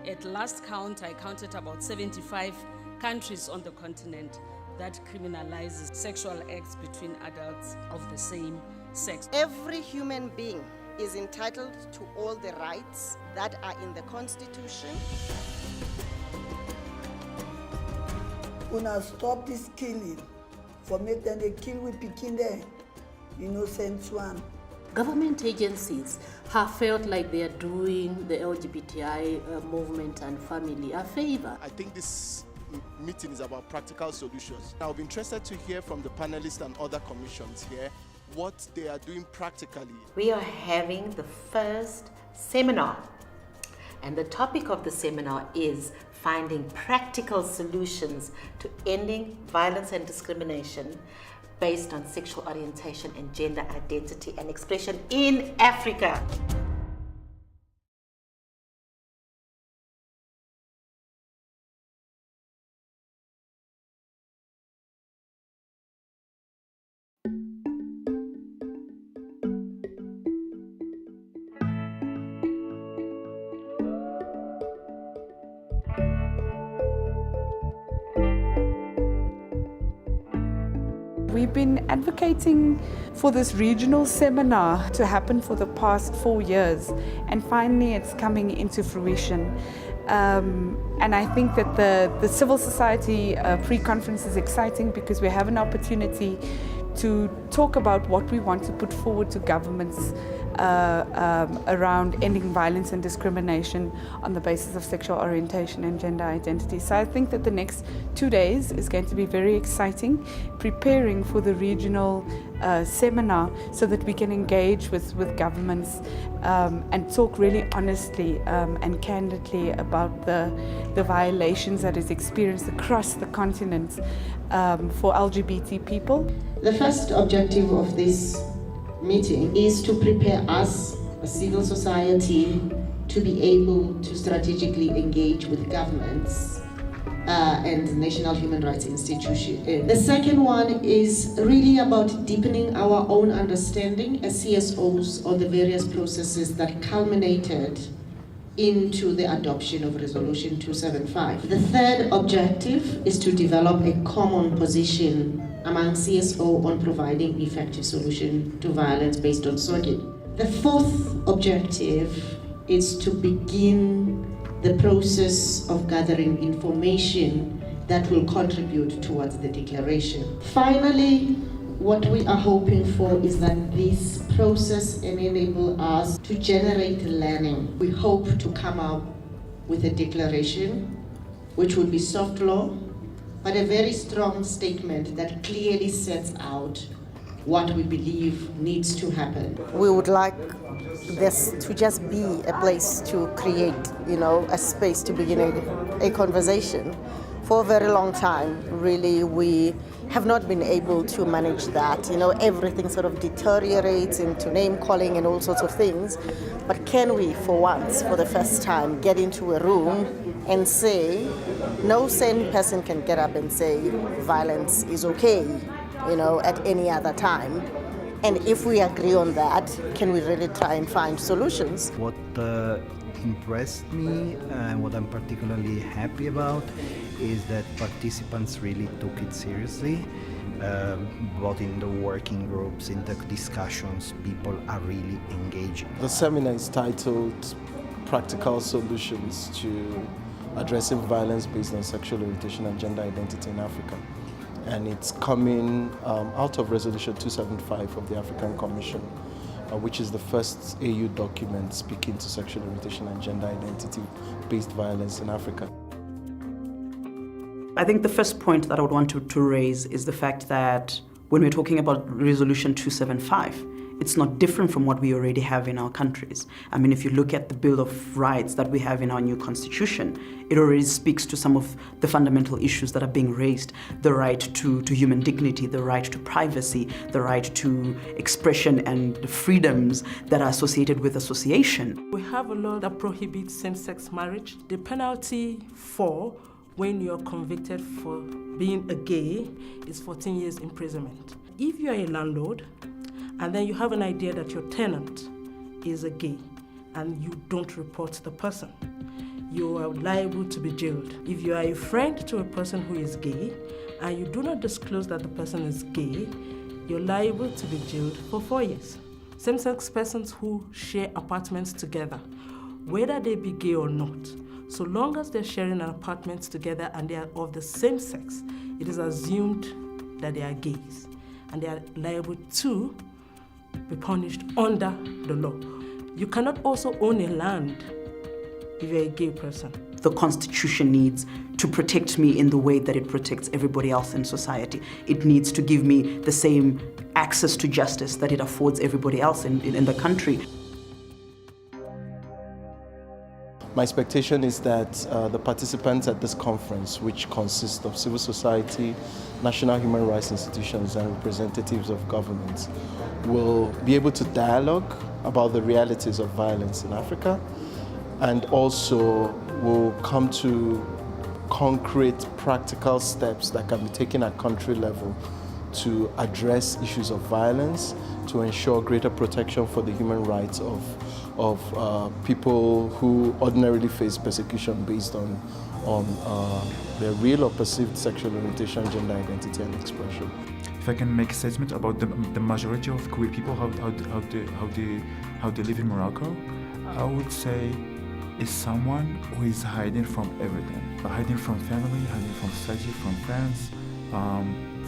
At last count, I counted about 75 countries on the continent that criminalizes sexual acts between adults of the same sex. Every human being is entitled to all the rights that are in the Constitution. Una stop this killing, for make them they kill with picking the innocent one. Government agencies have felt like they are doing the LGBTI movement and family a favor. I think this meeting is about practical solutions. I'll be interested to hear from the panelists and other commissions here what they are doing practically. We are having the first seminar, and the topic of the seminar is finding practical solutions to ending violence and discrimination based on sexual orientation and gender identity and expression in Africa. We've been advocating for this regional seminar to happen for the past 4 years, and finally it's coming into fruition. And I think that the civil society pre-conference is exciting because we have an opportunity to talk about what we want to put forward to governments around ending violence and discrimination on the basis of sexual orientation and gender identity. So I think that the next 2 days is going to be very exciting, preparing for the regional seminar so that we can engage with governments and talk really honestly and candidly about the violations that is experienced across the continent for LGBT people. The first objective of this meeting is to prepare us, as civil society, to be able to strategically engage with governments and national human rights institutions. The second one is really about deepening our own understanding as CSOs on the various processes that culminated into the adoption of Resolution 275. The third objective is to develop a common position among CSO on providing effective solution to violence based on SOGIE. The fourth objective is to begin the process of gathering information that will contribute towards the declaration. Finally, what we are hoping for is that this process enable us to generate learning. We hope to come up with a declaration which will be soft law, but a very strong statement that clearly sets out what we believe needs to happen. We would like this to just be a place to create, a space to begin a conversation. For a very long time, really, we have not been able to manage that. Everything sort of deteriorates into name calling and all sorts of things. But can we, for once, for the first time, get into a room and say, no sane person can get up and say violence is okay, at any other time. And if we agree on that, can we really try and find solutions? What impressed me and what I'm particularly happy about is that participants really took it seriously. Both in the working groups, in the discussions, people are really engaging. The seminar is titled Practical Solutions to Addressing Violence Based on Sexual Orientation and Gender Identity in Africa. And it's coming out of Resolution 275 of the African Commission, which is the first AU document speaking to sexual orientation and gender identity-based violence in Africa. I think the first point that I would want to raise is the fact that when we're talking about Resolution 275, it's not different from what we already have in our countries. I mean, if you look at the Bill of Rights that we have in our new constitution, it already speaks to some of the fundamental issues that are being raised: the right to human dignity, the right to privacy, the right to expression, and the freedoms that are associated with association. We have a law that prohibits same-sex marriage. The penalty for when you're convicted for being a gay is 14 years imprisonment. If you're a landlord and then you have an idea that your tenant is a gay and you don't report the person, you are liable to be jailed. If you are a friend to a person who is gay and you do not disclose that the person is gay, you're liable to be jailed for 4 years. Same-sex persons who share apartments together, whether they be gay or not, so long as they're sharing an apartment together and they are of the same sex, it is assumed that they are gays and they are liable to be punished under the law. You cannot also own a land if you're a gay person. The Constitution needs to protect me in the way that it protects everybody else in society. It needs to give me the same access to justice that it affords everybody else in the country. My expectation is that the participants at this conference, which consists of civil society, national human rights institutions, and representatives of governments, will be able to dialogue about the realities of violence in Africa, and also will come to concrete, practical steps that can be taken at country level to address issues of violence, to ensure greater protection for the human rights of people who ordinarily face persecution based on their real or perceived sexual orientation, gender identity, and expression. If I can make a statement about the majority of queer people, how they live in Morocco, I would say is someone who is hiding from everything, hiding from family, hiding from society, from friends,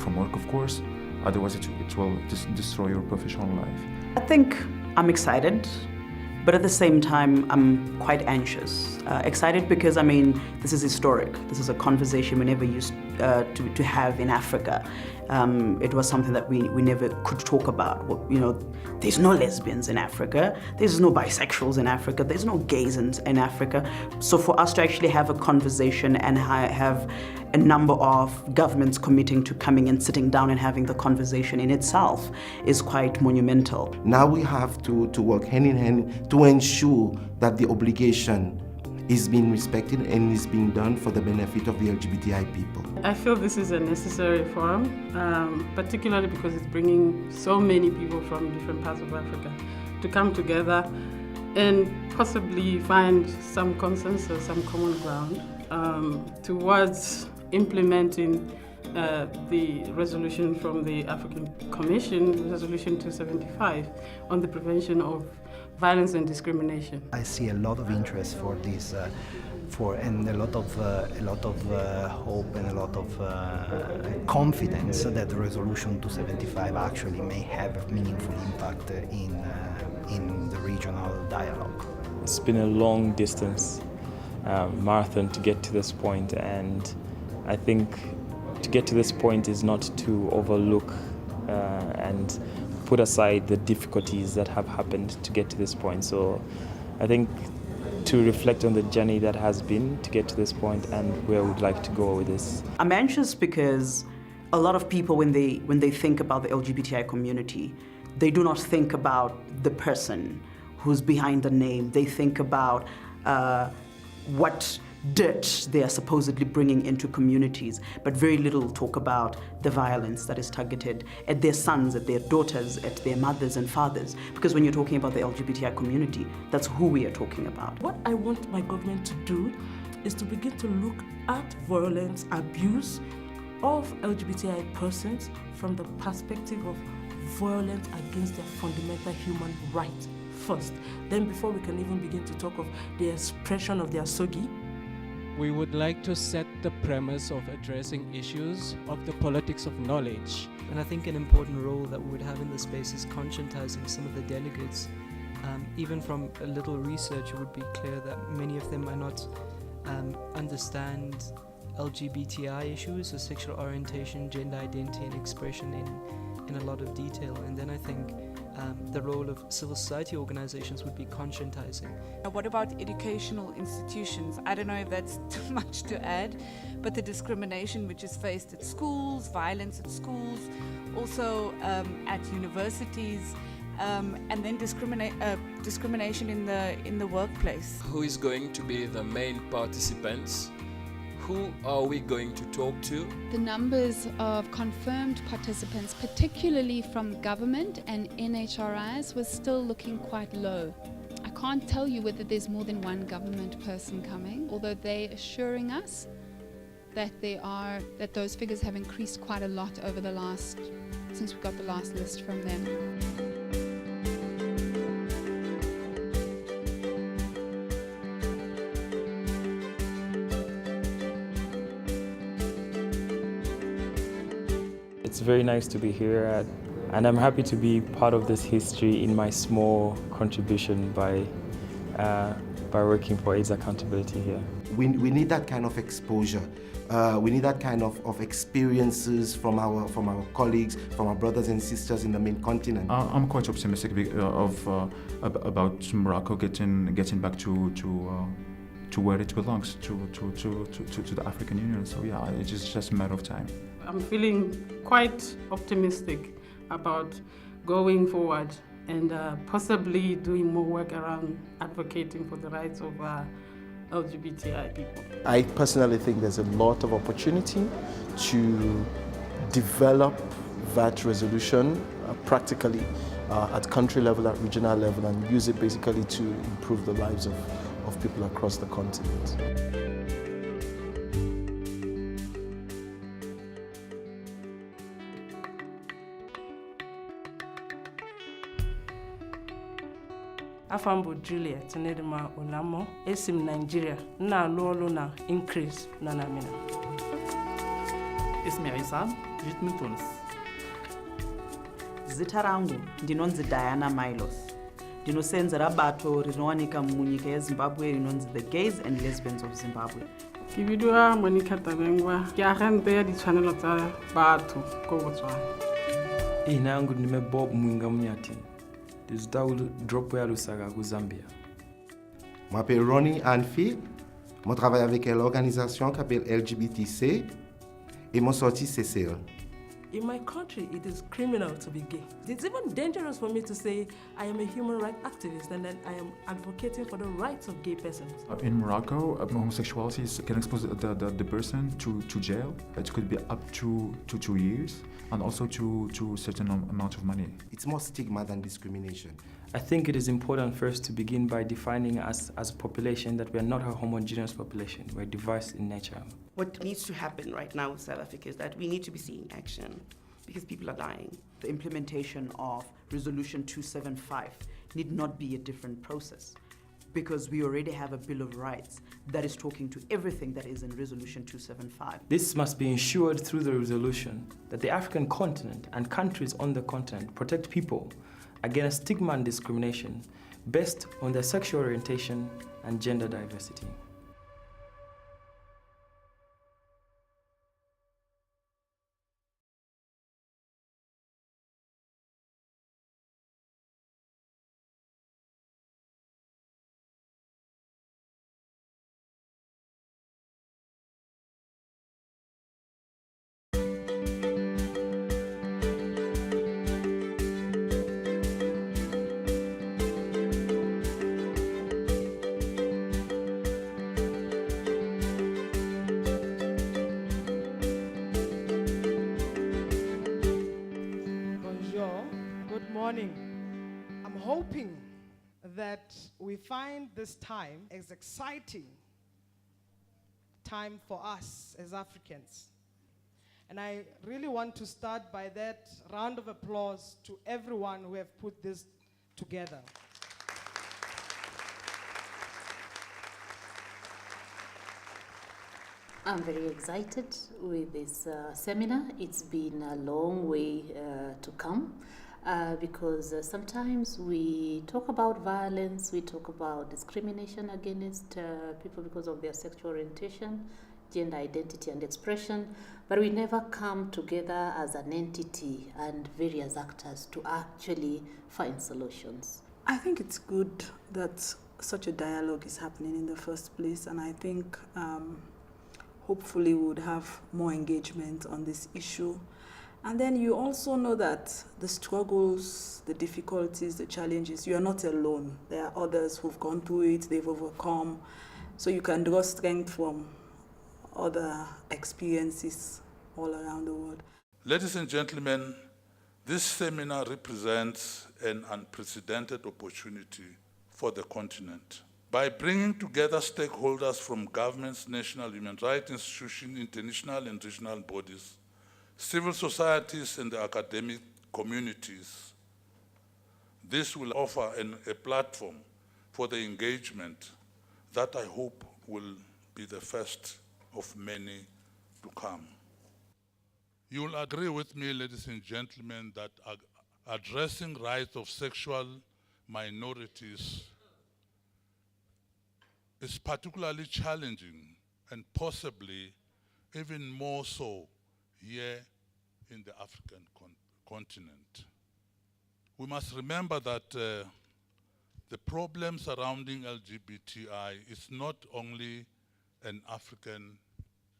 from work, of course. Otherwise, it will destroy your professional life. I think I'm excited, but at the same time, I'm quite anxious. Excited because, I mean, this is historic. This is a conversation we never used to have in Africa. It was something that we never could talk about. You know, there's no lesbians in Africa. There's no bisexuals in Africa. There's no gays in Africa. So for us to actually have a conversation and have a number of governments committing to coming and sitting down and having the conversation in itself is quite monumental. Now we have to work hand in hand to ensure that the obligation is being respected and is being done for the benefit of the LGBTI people. I feel this is a necessary forum, particularly because it's bringing so many people from different parts of Africa to come together and possibly find some consensus, some common ground towards implementing the resolution from the African Commission, Resolution 275, on the prevention of violence and discrimination. I see a lot of interest for this, and a lot of hope and a lot of confidence that Resolution 275 actually may have a meaningful impact in the regional dialogue. It's been a long distance marathon to get to this point, and I think to get to this point is not to overlook and put aside the difficulties that have happened to get to this point. So I think to reflect on the journey that has been to get to this point and where we'd like to go with this. I'm anxious because a lot of people, when they think about the LGBTI community, they do not think about the person who's behind the name. They think about what dirt they are supposedly bringing into communities, but very little talk about the violence that is targeted at their sons, at their daughters, at their mothers and fathers. Because when you're talking about the LGBTI community, that's who we are talking about. What I want my government to do is to begin to look at violence, abuse of LGBTI persons from the perspective of violence against their fundamental human rights first. Then before we can even begin to talk of the expression of their SOGIE. We would like to set the premise of addressing issues of the politics of knowledge. And I think an important role that we would have in this space is conscientizing some of the delegates. Even from a little research, it would be clear that many of them might not understand LGBTI issues, or sexual orientation, gender identity and expression in a lot of detail. And then I think the role of civil society organizations would be conscientizing. What about educational institutions? I don't know if that's too much to add, but the discrimination which is faced at schools, violence at schools, also at universities, and then discrimination in the workplace. Who is going to be the main participants? Who are we going to talk to? The numbers of confirmed participants, particularly from government and NHRIs, was still looking quite low. I can't tell you whether there's more than one government person coming, although they're assuring us that those figures have increased quite a lot over since we got the last list from them. It's very nice to be here, and I'm happy to be part of this history in my small contribution by working for AIDS accountability here. We need that kind of exposure. We need that kind of experiences from our colleagues, from our brothers and sisters in the main continent. I'm quite optimistic about Morocco getting back to where it belongs, to the African Union. So yeah, it's just a matter of time. I'm feeling quite optimistic about going forward and possibly doing more work around advocating for the rights of LGBTI people. I personally think there's a lot of opportunity to develop that resolution practically at country level, at regional level, and use it basically to improve the lives of people across the continent. Afambo Juliet Nedema Olamo, Esim Nigeria, na lolo na increase na namina. Ismi Isam, Jitmin Tunis. Zita rangu ndinonzi Diana Milos. Ndinosenzera bato rinowanika munyika yeZimbabwe rinonzi the Gays and Lesbians of Zimbabwe. Ke bidiwa Monica Tabengwa, ke agente ya ditshwanelo tsa batho ko Botswana. Ina yangu nime Bob Mwinga Mnyati. Ndizitaulu drop ya Lusaka ku Zambia. Je m'appelle Ronnie Anfi. Je travaille avec l'organisation qui s'appelle LGBTC et mon sorti Cécile. In my country, it is criminal to be gay. It's even dangerous for me to say I am a human rights activist and that I am advocating for the rights of gay persons. In Morocco, homosexuality can expose the person to jail. It could be up to 2 years and also to a certain amount of money. It's more stigma than discrimination. I think it is important first to begin by defining us as a population that we are not a homogeneous population. We're diverse in nature. What needs to happen right now in South Africa is that we need to be seeing action because people are dying. The implementation of Resolution 275 need not be a different process because we already have a Bill of Rights that is talking to everything that is in Resolution 275. This must be ensured through the resolution that the African continent and countries on the continent protect people against stigma and discrimination based on their sexual orientation and gender diversity. I'm hoping that we find this time as exciting time for us as Africans. And I really want to start by that round of applause to everyone who have put this together. I'm very excited with this seminar. It's been a long way to come. Because sometimes we talk about violence, we talk about discrimination against people because of their sexual orientation, gender identity and expression, but we never come together as an entity and various actors to actually find solutions. I think it's good that such a dialogue is happening in the first place, and I think hopefully we would have more engagement on this issue. And then you also know that the struggles, the difficulties, the challenges, you are not alone. There are others who've gone through it, they've overcome. So you can draw strength from other experiences all around the world. Ladies and gentlemen, this seminar represents an unprecedented opportunity for the continent. By bringing together stakeholders from governments, national human rights institutions, international and regional bodies, civil societies and the academic communities, this will offer a platform for the engagement that I hope will be the first of many to come. You will agree with me, ladies and gentlemen, that addressing rights of sexual minorities is particularly challenging and possibly even more so here in the African continent. We must remember that the problem surrounding LGBTI is not only an African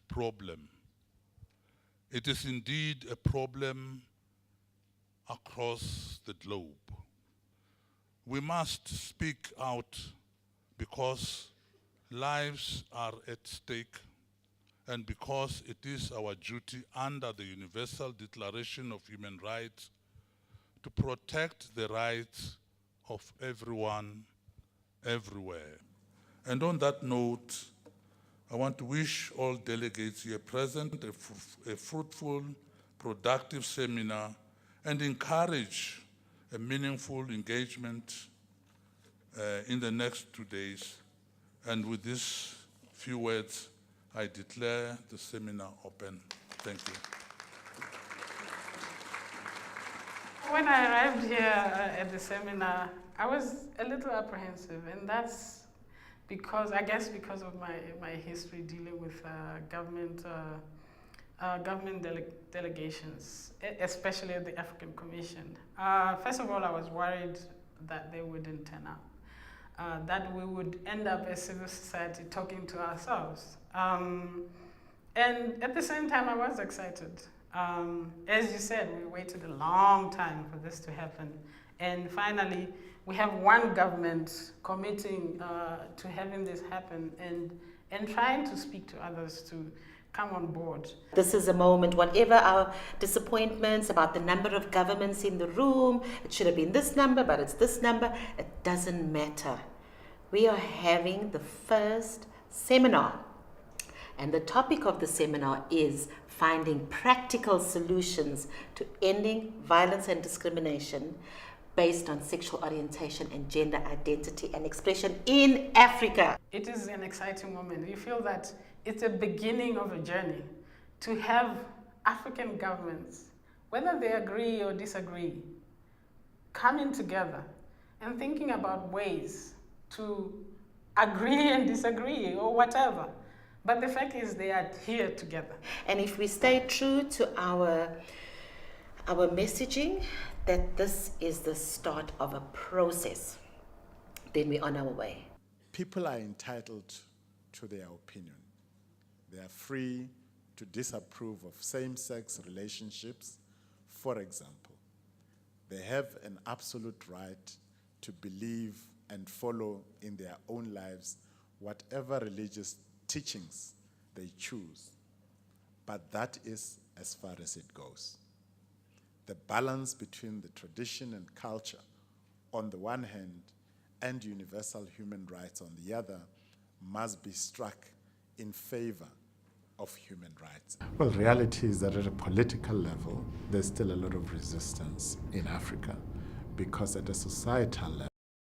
problem. It is indeed a problem across the globe. We must speak out because lives are at stake and because it is our duty under the Universal Declaration of Human Rights to protect the rights of everyone, everywhere. And on that note, I want to wish all delegates here present a fruitful, productive seminar and encourage a meaningful engagement in the next 2 days. And with these few words, I declare the seminar open. Thank you. When I arrived here at the seminar, I was a little apprehensive, and that's because, I guess because of my history dealing with government delegations, especially at the African Commission. First of all, I was worried that they wouldn't turn up. That we would end up as civil society talking to ourselves. And at the same time, I was excited. As you said, we waited a long time for this to happen. And finally, we have one government committing to having this happen and trying to speak to others to come on board. This is a moment, whatever our disappointments about the number of governments in the room, it should have been this number, but it's this number, it doesn't matter. We are having the first seminar, and the topic of the seminar is finding practical solutions to ending violence and discrimination based on sexual orientation and gender identity and expression in Africa. It is an exciting moment. You feel that it's a beginning of a journey to have African governments, whether they agree or disagree, coming together and thinking about ways to agree and disagree or whatever. But the fact is they are here together. And if we stay true to our messaging, that this is the start of a process, then we're on our way. People are entitled to their opinion. They are free to disapprove of same-sex relationships, for example. They have an absolute right to believe and follow in their own lives whatever religious teachings they choose. But that is as far as it goes. The balance between the tradition and culture on the one hand and universal human rights on the other must be struck in favor of human rights. Well, reality is that at a political level, there's still a lot of resistance in Africa because at a societal level,